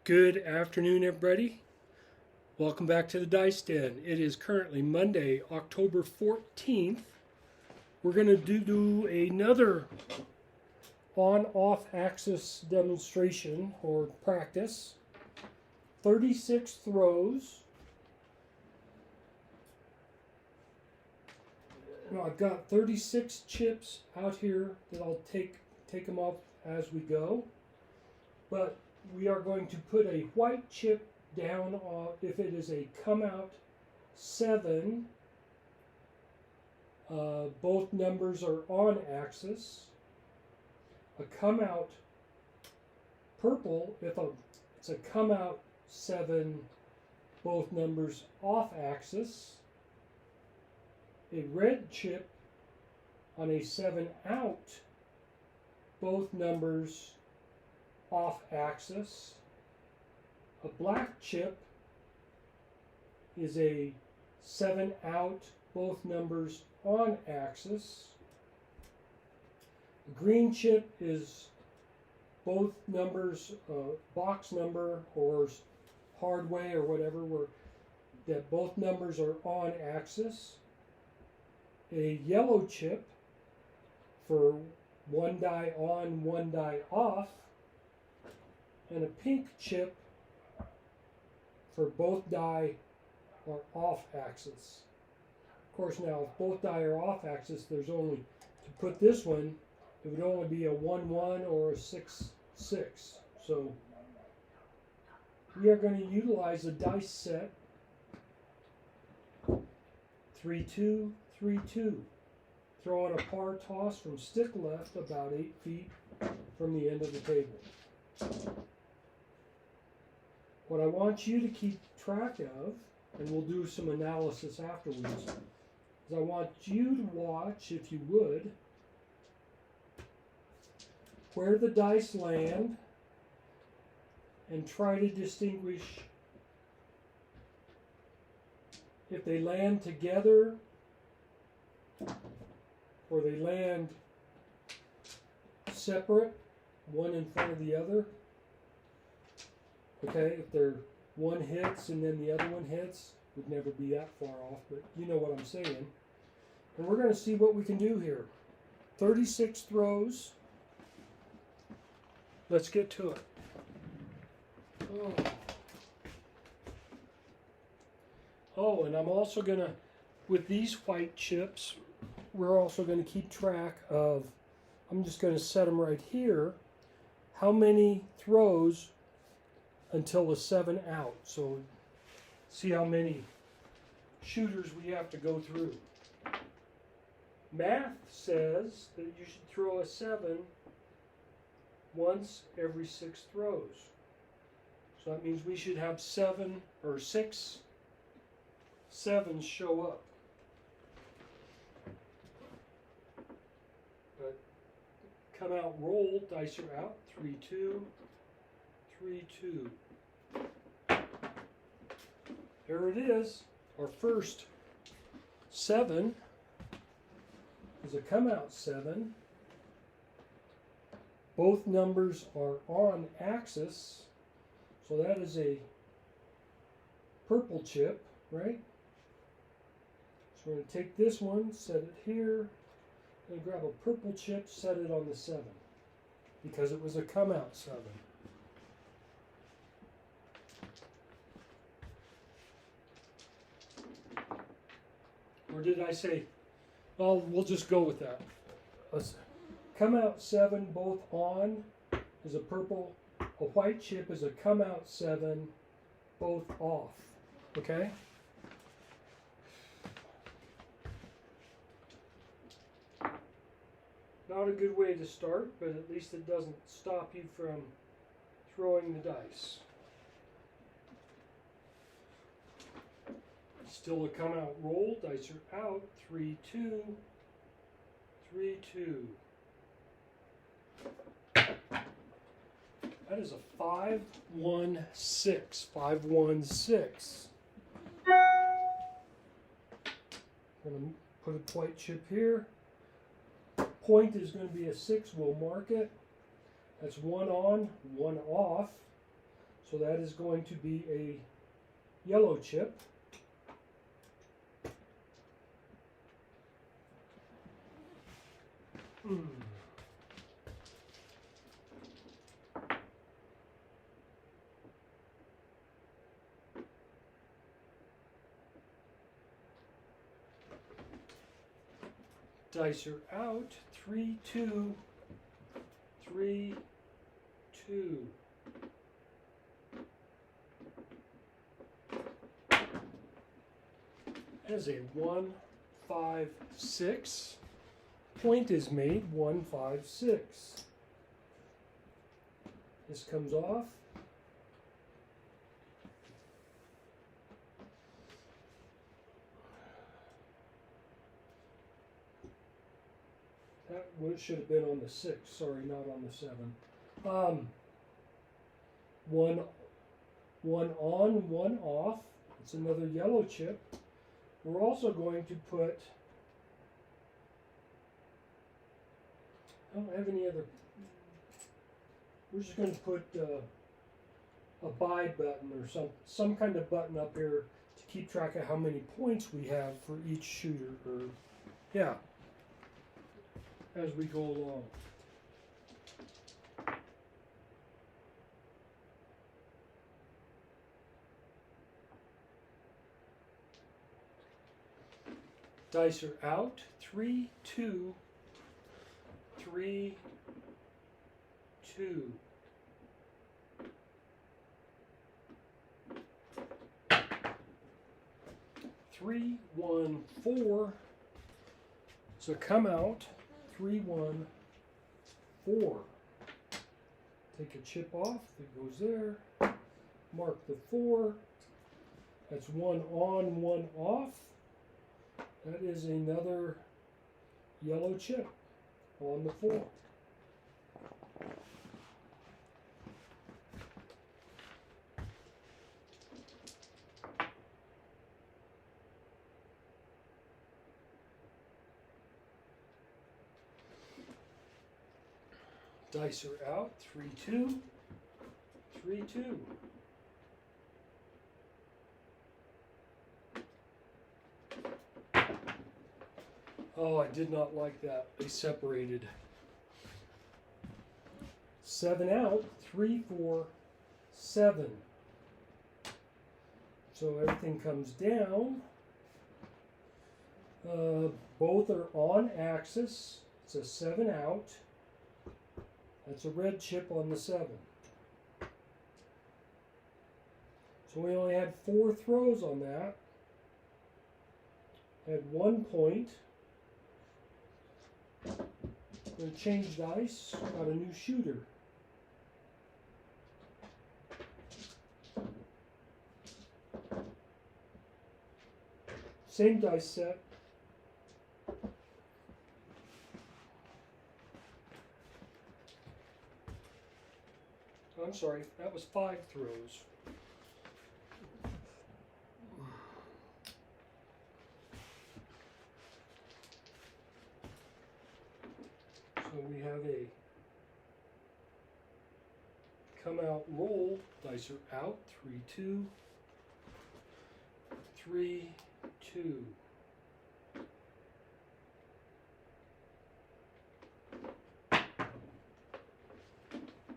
Good afternoon, everybody. Welcome back to the Dice Den. It is currently Monday, October 14th. We're going to do another on-off axis demonstration or practice. 36 throws. Now, I've got 36 chips out here that I'll take them off as we go. But we are going to put a white chip down if it is a come out 7. Both numbers are on axis. A come out purple if it's a come out 7, both numbers off axis. A red chip on a 7 out, both numbers off axis. A black chip is a 7 out, both numbers on axis. A green chip is both numbers, box number or hard way or whatever, that both numbers are on axis. A yellow chip for one die on, one die off. And a pink chip for both die are off axis. Of course, now if both die are off axis, there's only, to put this one, it would only be a 1-1 or a 6-6. So we are going to utilize a dice set 3-2, 3-2. Throw on a par toss from stick left about 8 feet from the end of the table. What I want you to keep track of, and we'll do some analysis afterwards, is I want you to watch, if you would, where the dice land and try to distinguish if they land together or they land separate, one in front of the other. Okay, if they're one hits and then the other one hits, would never be that far off, but you know what I'm saying. And we're going to see what we can do here. 36 throws. Let's get to it. Oh, and I'm also going to, with these white chips, we're also going to keep track of, I'm just going to set them right here, how many throws until a 7 out. So see how many shooters we have to go through. Math says that you should throw a 7 once every 6 throws. So that means we should have 7 or 6 7s show up. But come out roll, dice are out, 3-2. 3-2. There it is. Our first 7 is a come out 7. Both numbers are on axis. So that is a purple chip, right? So we're going to take this one, set it here, and grab a purple chip, set it on the 7. Because it was a come out 7. Or did I say, well, we'll just go with that. Let's come out 7, both on is a purple. A white chip is a come out 7, both off. Okay? Not a good way to start, but at least it doesn't stop you from throwing the dice. Still a come out roll, dice are out, 3-2, 3-2. That is a 5-1-6, 5-1-6. I'm going to put a white chip here. Point is going to be a 6, we'll mark it. That's 1 on, 1 off. So that is going to be a yellow chip. Dice are out. 3, 2, 3, 2. As a 1, 5, 6. Point is made. 1, 5, 6. This comes off. That should have been on the 6. Sorry, not on the 7. One on, one off. It's another yellow chip. We're also going to put, I don't have any other, we're just going to put a buy button or some kind of button up here to keep track of how many points we have for each shooter, or yeah, as we go along. Dice are out. 3, 2, 3, 2. Three, 1, 4. So come out. 3, 1, 4. Take a chip off. That goes there. Mark the 4. That's 1 on, 1 off. That is another yellow chip on the 4. Dice are out. 3, 2, 3, 2. Oh, I did not like that. They separated. 7 out. 3, 4, 7. So everything comes down. Both are on axis. It's a 7 out. That's a red chip on the 7. So we only had 4 throws on that. Had 1 point. I'm going to change dice. Got a new shooter. Same dice set. I'm sorry, that was 5 throws. So we have a come out roll. Dice are out. 3, 2, 3, 2.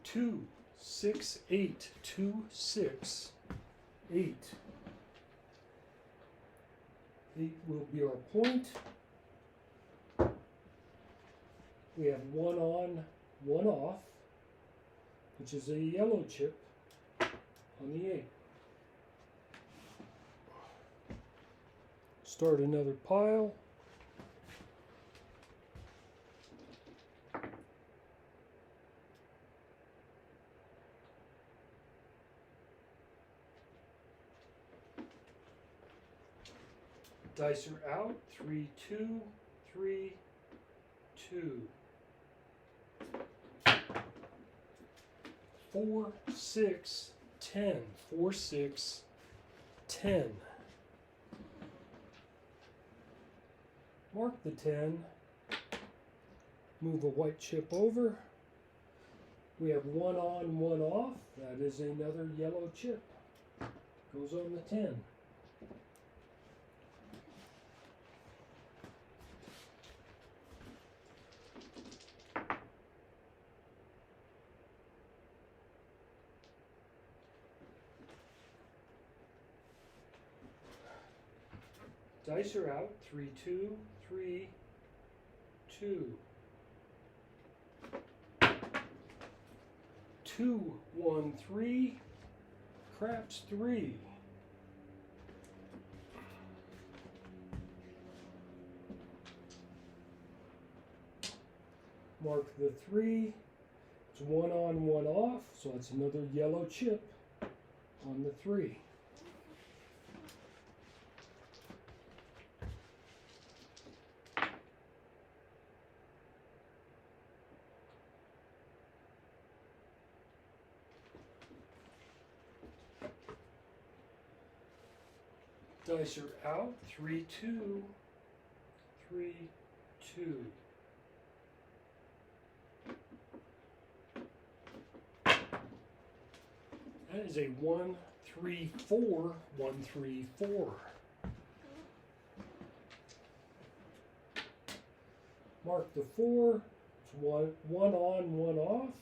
Two, 6, 8. 2, 6, 8. 8 will be our point. We have 1 on, 1 off, which is a yellow chip on the 8. Start another pile. Dice are out. 3, 2, 3, 2. 4, 6, 10. 4, 6, 10. Mark the 10. Move a white chip over. We have one on, one off. That is another yellow chip. Goes on the 10. Dice are out. 3, 2, 3, 2. 2, 1, 3. Craps 3. Mark the 3. It's one on, one off, so that's another yellow chip on the 3. Dice are out. 3, 2, 3, 2. That is a 1, 3, 4, 1, 3, 4. Mark the 4. It's one on, one off.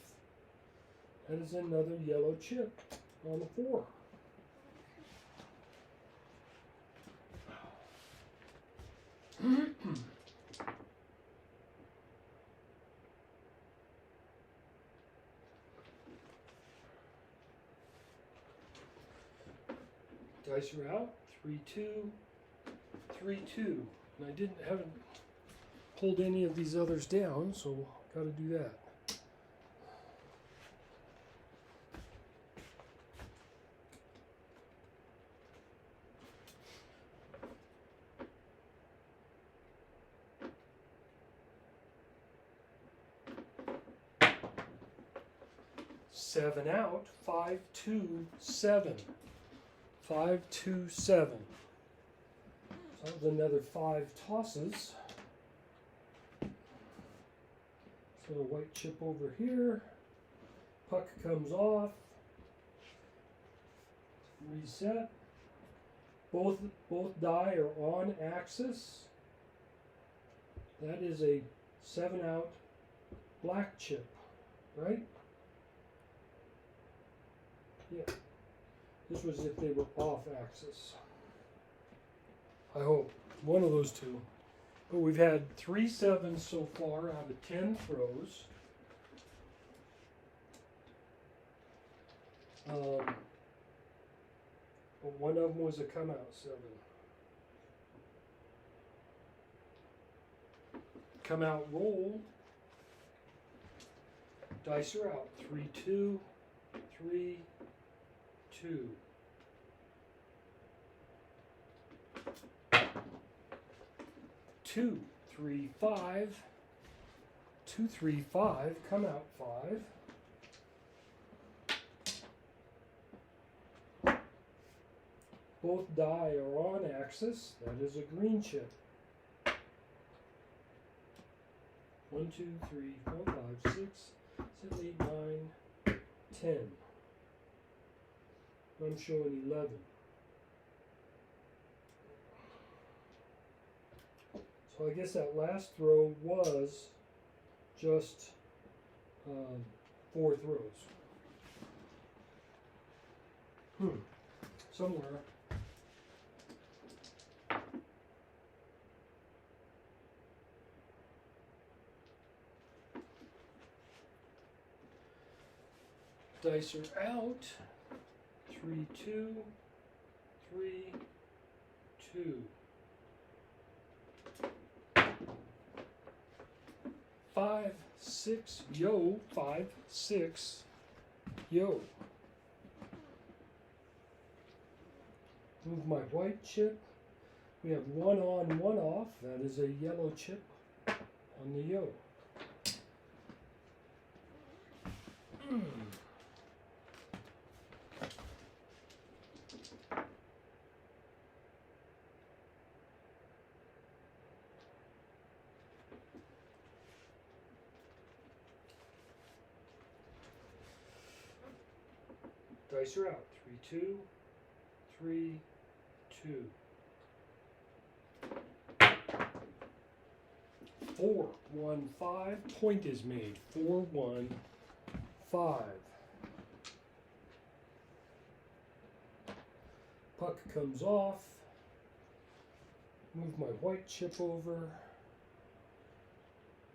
That is another yellow chip on the 4. Dice are out. 3, 2, 3, 2. And I haven't pulled any of these others down, so got to do that. Seven out. 5, 2, 7. 5, 2, 7. So that was another 5 tosses. So the white chip over here. Puck comes off. Reset. Both die are on axis. That is a 7 out black chip, right? Yeah. This was if they were off axis. I hope. One of those two. But we've had 3 7s so far out of 10 throws. But one of them was a come out 7. Come out roll. Dice are out. 3, 2, 3, 2. Two, 3, 5. 2, 3, 5. Come out 5. Both die are on axis. That is a green chip. 1, 2, 3, 4, 5, 6, 7, 8, 9, 10. I'm showing 11. So I guess that last throw was just 4 throws. Somewhere. Dice are out. 3, 2, 3, 2. 5, 6, yo, 5, 6, yo. Move my white chip. We have 1 on, 1 off. That is a yellow chip on the yo. Dice are out. 3, 2, 3, 2. 4, 1, 5. Point is made. 4, 1, 5. Puck comes off. Move my white chip over.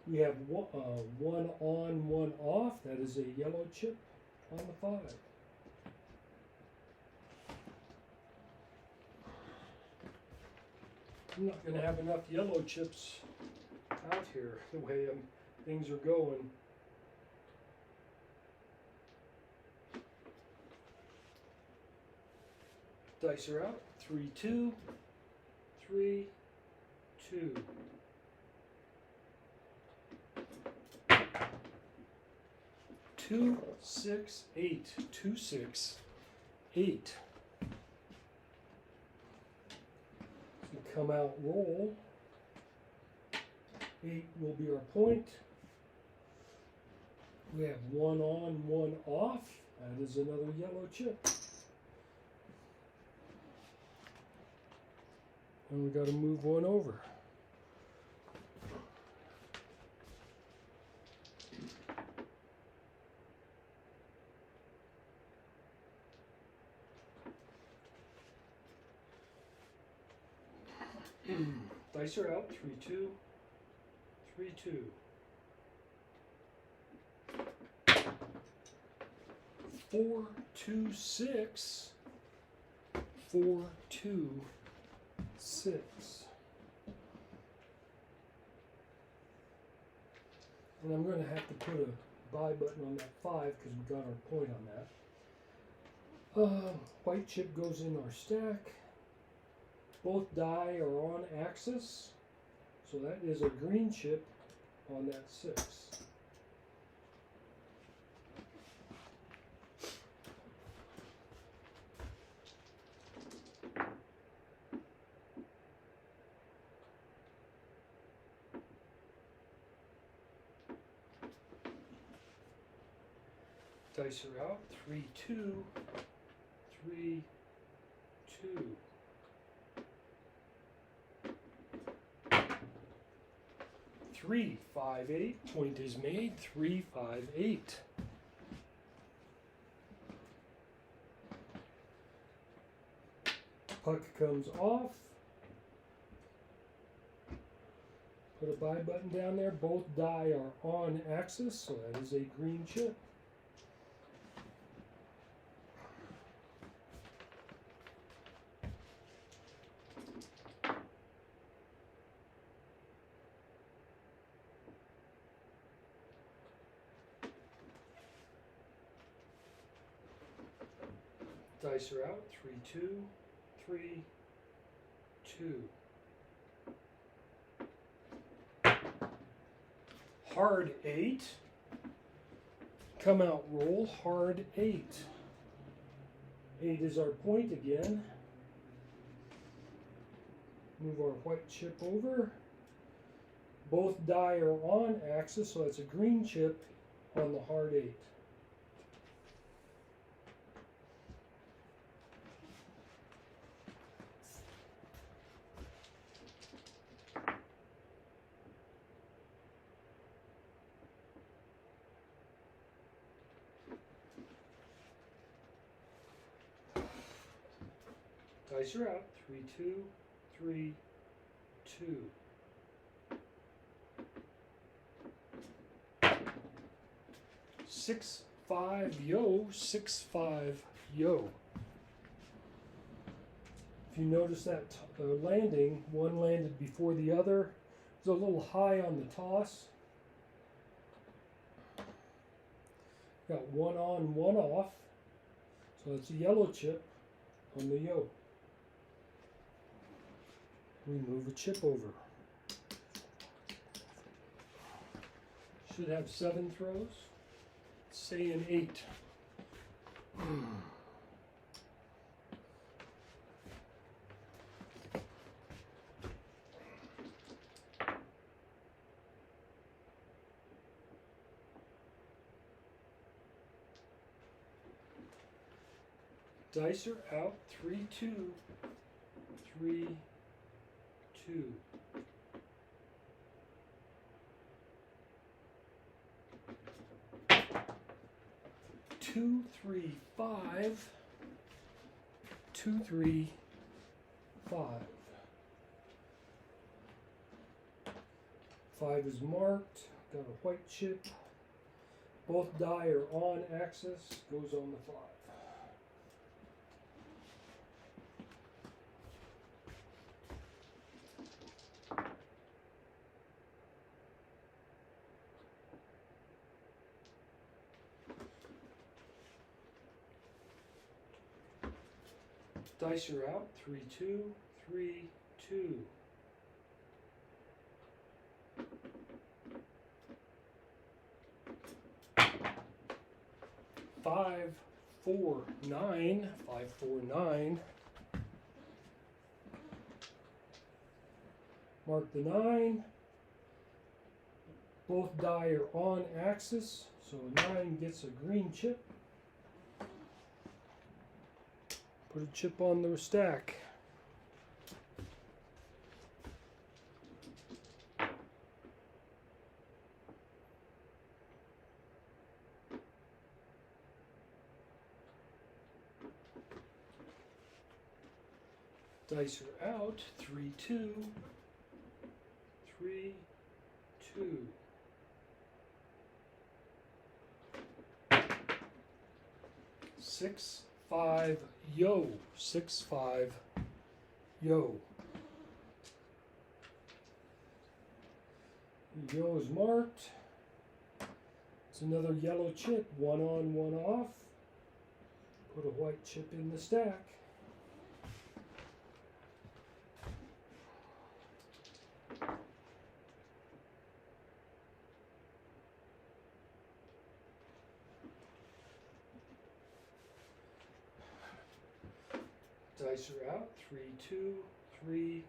We have one on, one off. That is a yellow chip on the 5. I'm not going to have enough yellow chips out here the way things are going. Dice are out. 3, 2, 3, 2. 2, 6, 8. 2, 6, 8. Come out, roll. 8 will be our point. We have 1 on, 1 off. That is another yellow chip. And we got to move 1 over. Dice are out. 3, 2, 3, 2. 4, 2, 6. 4, 2, 6. And I'm going to have to put a buy button on that 5 because we got our point on that. White chip goes in our stack. Both die are on axis, so that is a green chip on that 6. Dice are out. 3, 2, 3, 2. 3, 5, 8. Point is made. 3, 5, 8. Puck comes off. Put a buy button down there. Both die are on axis, so that is a green chip. Dice are out. 3, 2, 3, 2. Hard 8. Come out, roll. Hard 8. 8 is our point again. Move our white chip over. Both die are on axis, so that's a green chip on the hard 8. Dice are out. 3, 2, 3, 2. 6, 5, yo. 6, 5, yo. If you notice that landing, one landed before the other. It was a little high on the toss. Got 1 on, 1 off. So it's a yellow chip on the yo. We move a chip over. Should have 7 throws. Say an 8. Dice are out. 3, 2, 3, 2. 2, 3, 5. 2, 3, 5. 5 is marked. Got a white chip. Both die are on axis. Goes on the 5. Dice are out. 3, 2, 3, 2. 5, 4, 9. 5, 4, 9. Mark the 9. Both die are on axis, so 9 gets a green chip. Put a chip on the stack. Dice are out. 3, 2, 3, 2. 6, 5, yo. 6, 5, yo. Yo is marked. It's another yellow chip. 1 on, 1 off. Put a white chip in the stack. Dice are out. 3, 2, 3,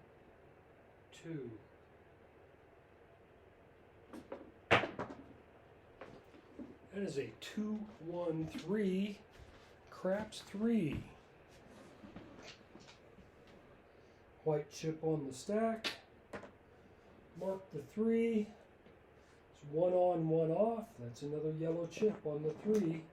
2. That is a 2, 1, 3. Craps 3. White chip on the stack. Mark the 3. It's 1 on, 1 off. That's another yellow chip on the 3.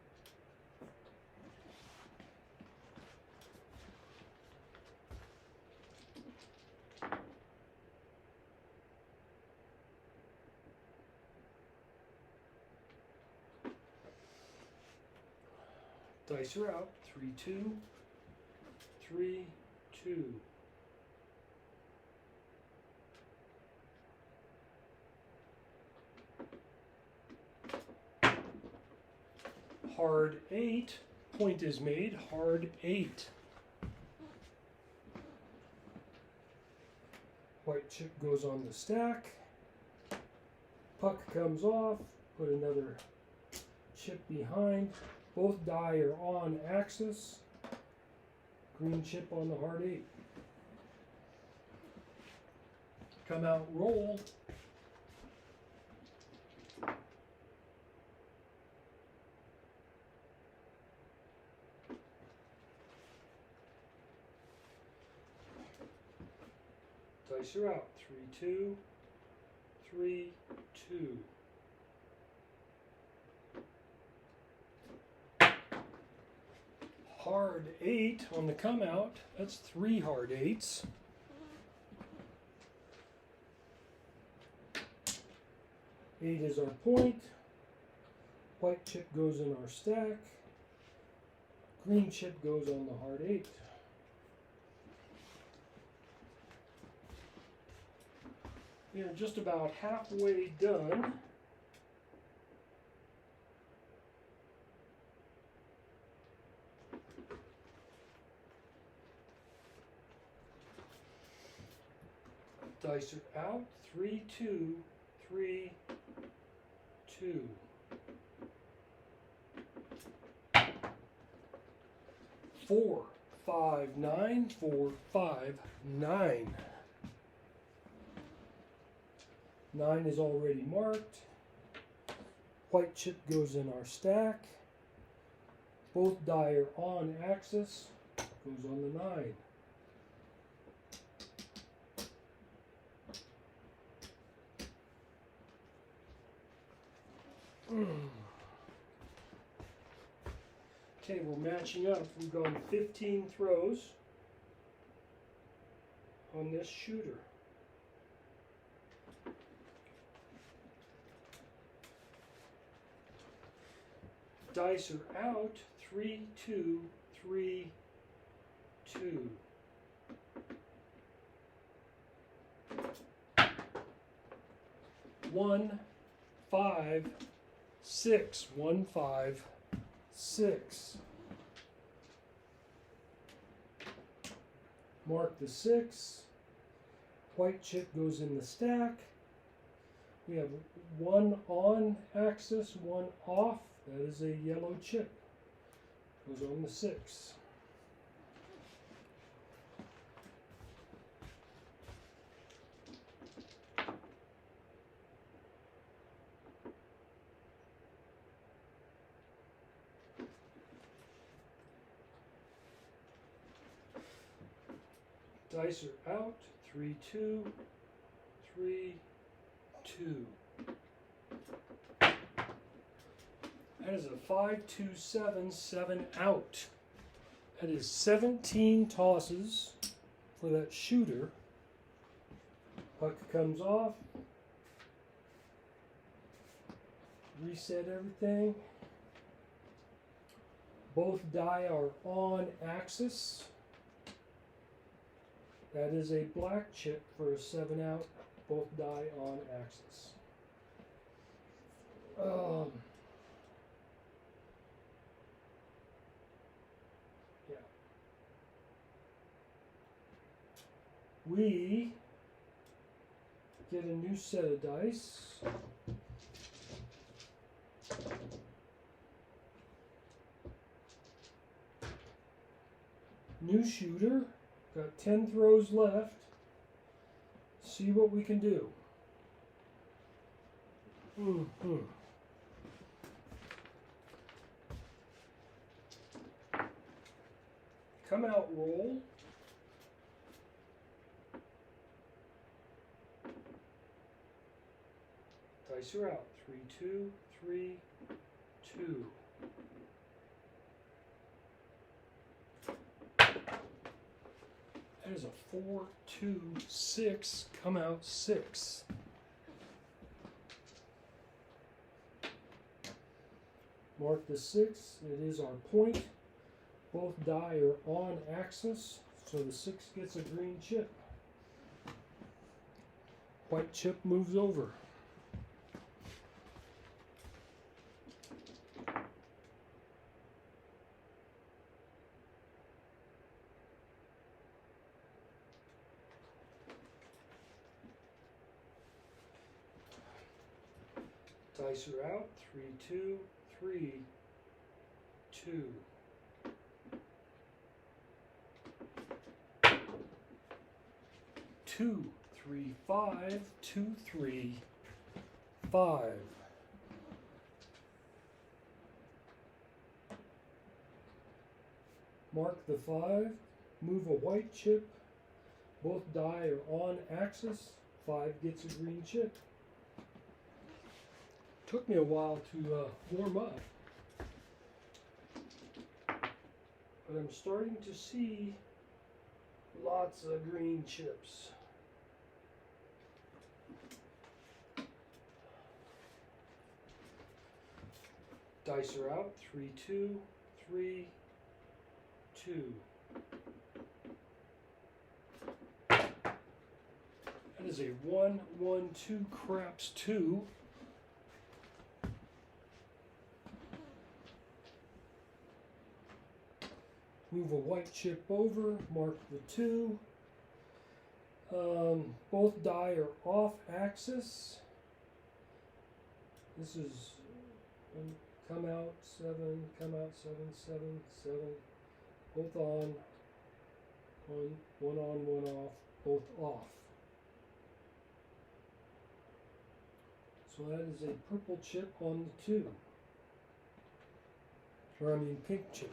Dice are out. 3, 2, 3, 2. Hard 8. Point is made. Hard 8. White chip goes on the stack. Puck comes off. Put another chip behind. Both die are on axis. Green chip on the hard 8. Come out, roll. Dice are out. 3, 2, 3, 2. Hard 8 on the come out. That's 3 hard 8s. Eight is our point. White chip goes in our stack. Green chip goes on the hard 8. We are just about halfway done. Dice are out. 3, 2, 3, 2. 4, 5, 9. 4, 5, 9. 9 is already marked. White chip goes in our stack. Both die are on axis. goes on the 9. Okay, we're matching up. We've gone 15 throws on this shooter. Dice are out. 3, 2, 3, 2. One, 5, 6. 1, 5, 6. Mark the 6. White chip goes in the stack. We have 1 on axis, 1 off. That is a yellow chip. Goes on the 6. Dice are out. 3, 2, 3, 2. That is a 5, 2, 7, 7 out. That is 17 tosses for that shooter. Puck comes off. Reset everything. Both die are on axis. That is a black chip for a 7 out. Both die on axis. Yeah. We get a new set of dice. New shooter. Got 10 throws left. See what we can do. Come out roll. Dice are out. 3, 2, 3, 2. That is a 4, 2, 6. Come out 6. Mark the 6. It is our point. Both die are on axis, so the 6 gets a green chip. White chip moves over. Dice are out. 3, 2, 3, 2. Two, 3, 5, 2, 3, 5. Mark the 5. Move a white chip. Both die are on axis. 5 gets a green chip. Took me a while to warm up, but I'm starting to see lots of green chips. Dice are out. 3, 2, 3, 2. That is a 1, 1, 2 craps 2. Move a white chip over, mark the 2. Both die are off axis. This is come out 7, come out 7, 7, 7. Both on, one on, one off, both off. So that is a purple chip on the 2. Or I mean pink chip.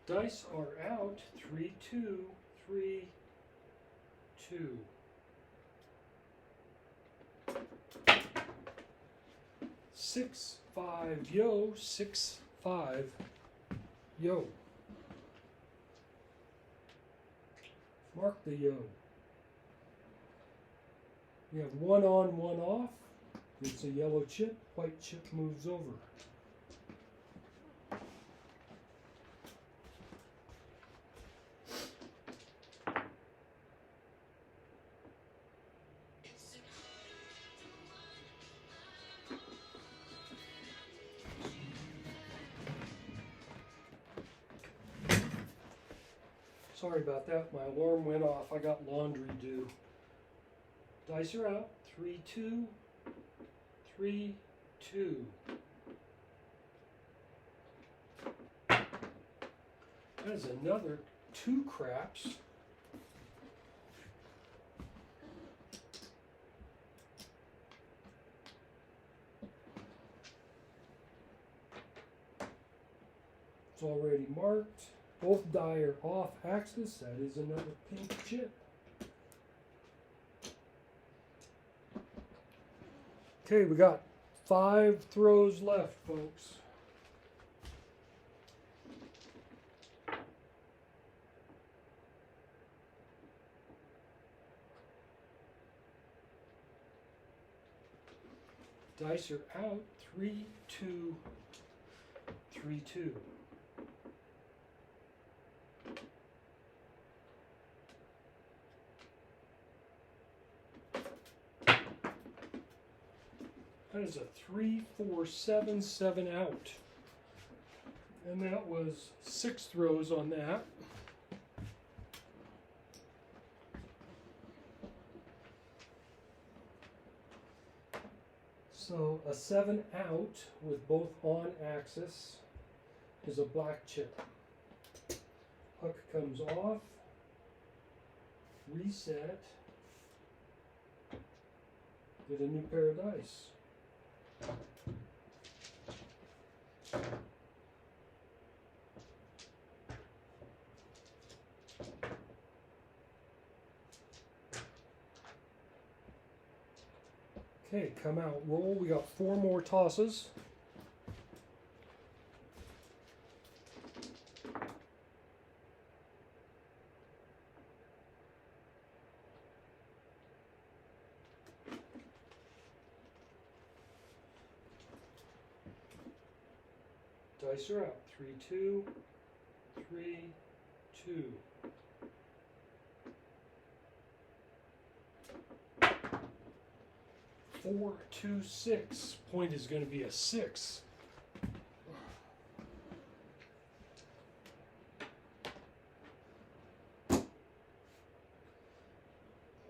Dice are out. 3, 2, 3, 2. Six, 5, yo. 6, 5, yo. Mark the yo. We have 1 on, 1 off. It's a yellow chip. White chip moves over. Sorry about that, my alarm went off. I got laundry due. Dice are out. 3, 2, 3, 2. That is another 2 craps. It's already marked. Both die are off axis. That is another pink chip. Okay, we got 5 throws left, folks. Dice are out. 3, 2, 3, 2. That is a 3, 4, 7, 7 out. And that was 6 throws on that. So a 7 out with both on axis is a black chip. Puck comes off, reset, get a new pair of dice. Okay, come out, roll. We got 4 more tosses. Dice are out. 3, 2, 3, 2. Four, 2, 6. Point is going to be a 6.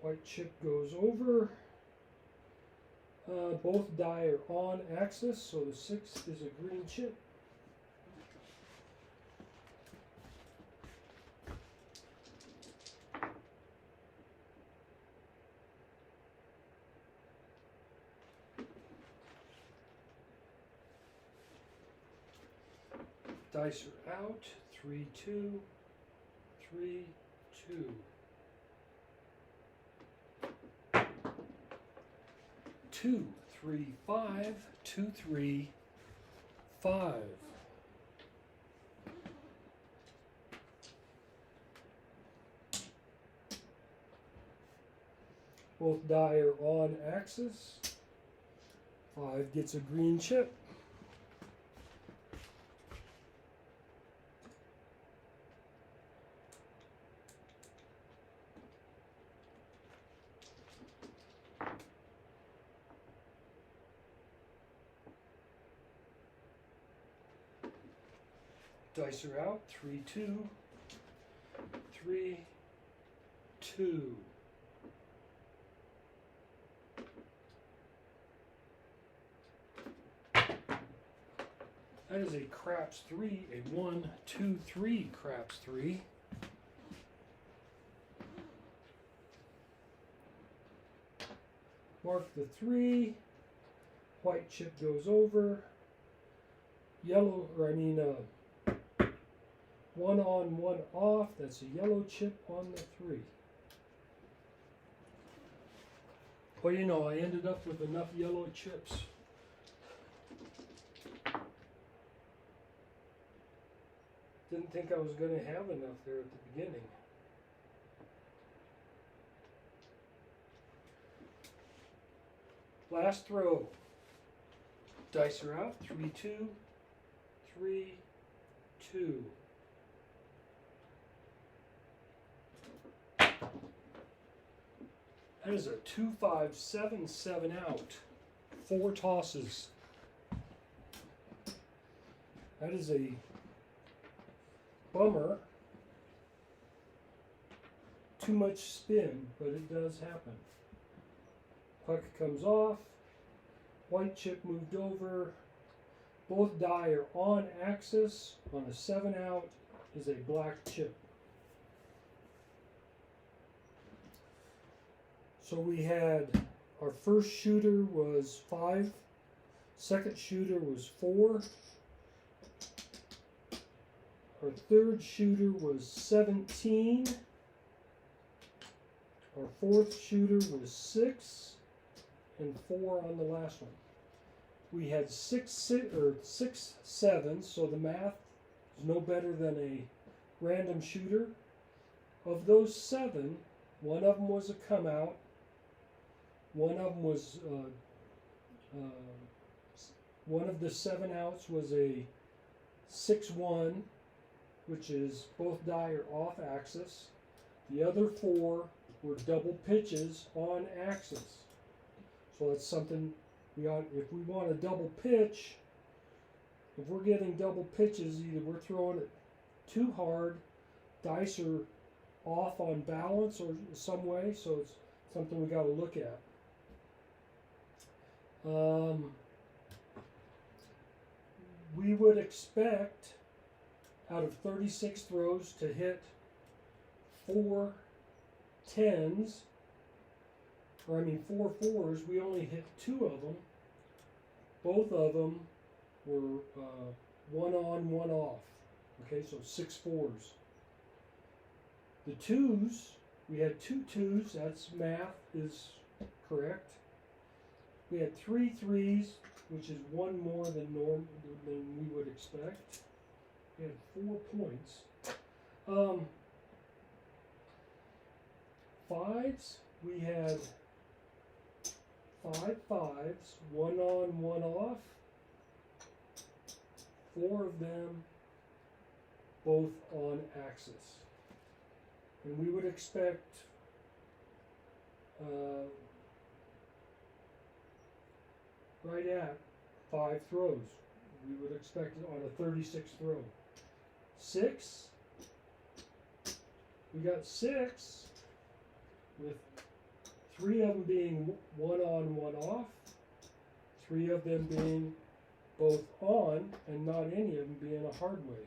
White chip goes over. Both die are on axis, so the 6 is a green chip. Dice are out. 3, 2, 3, 2. 2, 3, 5, 2, 3, 5. Both die are on axis. 5 gets a green chip. Dice are out. 3, 2, 3, 2. That is a craps 3, a 1, 2, 3 craps 3. Mark the 3. White chip goes over. Yellow, 1 on, 1 off. That's a yellow chip on the 3. Well, you know, I ended up with enough yellow chips. Didn't think I was going to have enough there at the beginning. Last throw. Dice are out. 3, 2, 3, 2. That is a 2, 5, 7, 7 out. 4 tosses. That is a bummer. Too much spin, but it does happen. Puck comes off. White chip moved over. Both die are on axis. On a 7 out is a black chip. So we had our first shooter was 5. Second shooter was 4. Our third shooter was 17. Our fourth shooter was 6. And 4 on the last one. We had 6 sevens, so the math is no better than a random shooter. Of those 7, one of them was a come out. One of them was one of the 7 outs was a 6-1, which is both die are off axis. The other 4 were double pitches on axis. So that's something we ought, if we want a double pitch, if we're getting double pitches, either we're throwing it too hard, dice are off on balance or some way, so it's something we got to look at. We would expect out of 36 throws to hit 4 10s. Or I mean 4 4s, we only hit 2 of them. Both of them were 1 on, 1 off. Okay, so 6 4s. The 2s, we had 2 2s, that's math is correct. We had 3 3s, which is 1 more than we would expect. We had 4 points. 5s, we had 5 5s, 1 on, 1 off. 4 of them both on axis. And we would expect right at 5 throws. We would expect it on a 36 throw. 6, we got 6 with 3 of them being 1 on, 1 off. 3 of them being both on and not any of them being a hard way.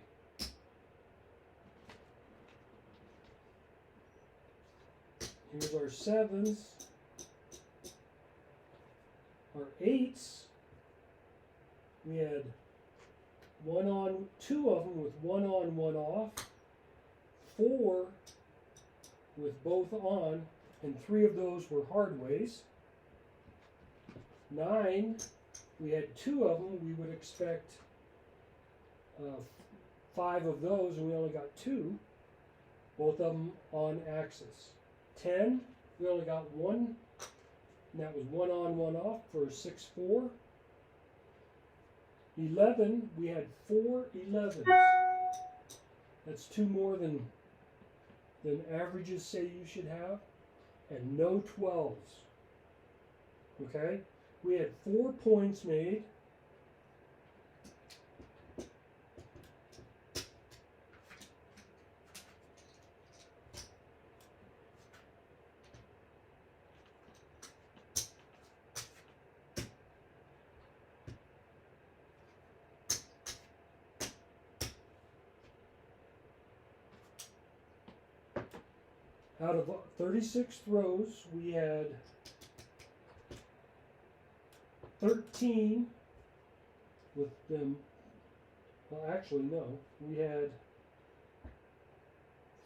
Here's our 7s. Our 8s, we had 1 on, 2 of them with 1 on, 1 off. 4 with both on, and 3 of those were hard ways. 9, we had 2 of them. We would expect 5 of those, and we only got 2. Both of them on axis. 10, we only got 1, and that was 1 on, 1 off for a 6 4. 11, we had 4 11s. That's 2 more than averages say you should have. And no 12s. Okay? We had 4 points made. Out of 36 throws, we had 13 with them. Well, actually, no. We had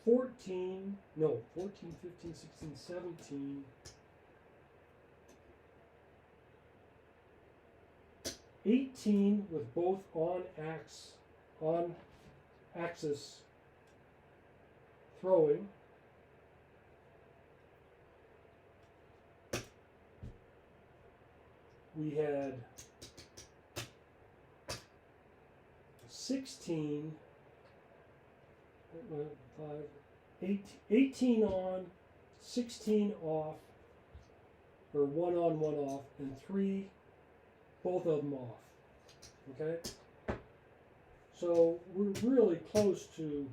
14, 15, 16, 17. 18 with both on axis throwing. We had 16, 18 on, 16 off, or 1 on, 1 off, and 3, both of them off. Okay? So we're really close to,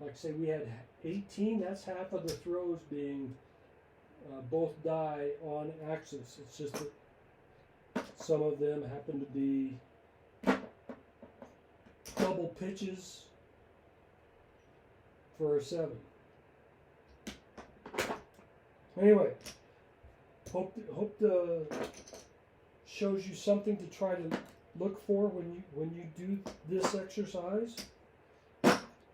like say we had 18, that's half of the throws being both die on axis. It's just that some of them happen to be double pitches for a 7. Anyway, hope shows you something to try to look for when you do this exercise.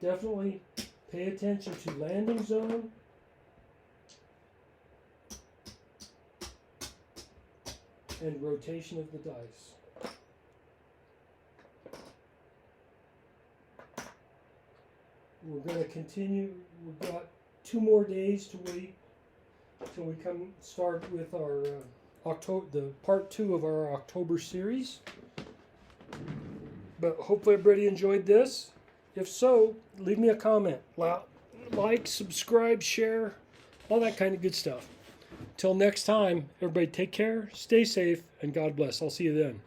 Definitely pay attention to landing zone, and rotation of the dice. We're going to continue. We've got 2 more days to wait till we start with our the part 2 of our October series. But hopefully everybody enjoyed this. If so, leave me a comment. Like, subscribe, share, all that kind of good stuff. Till next time, everybody take care, stay safe, and God bless. I'll see you then.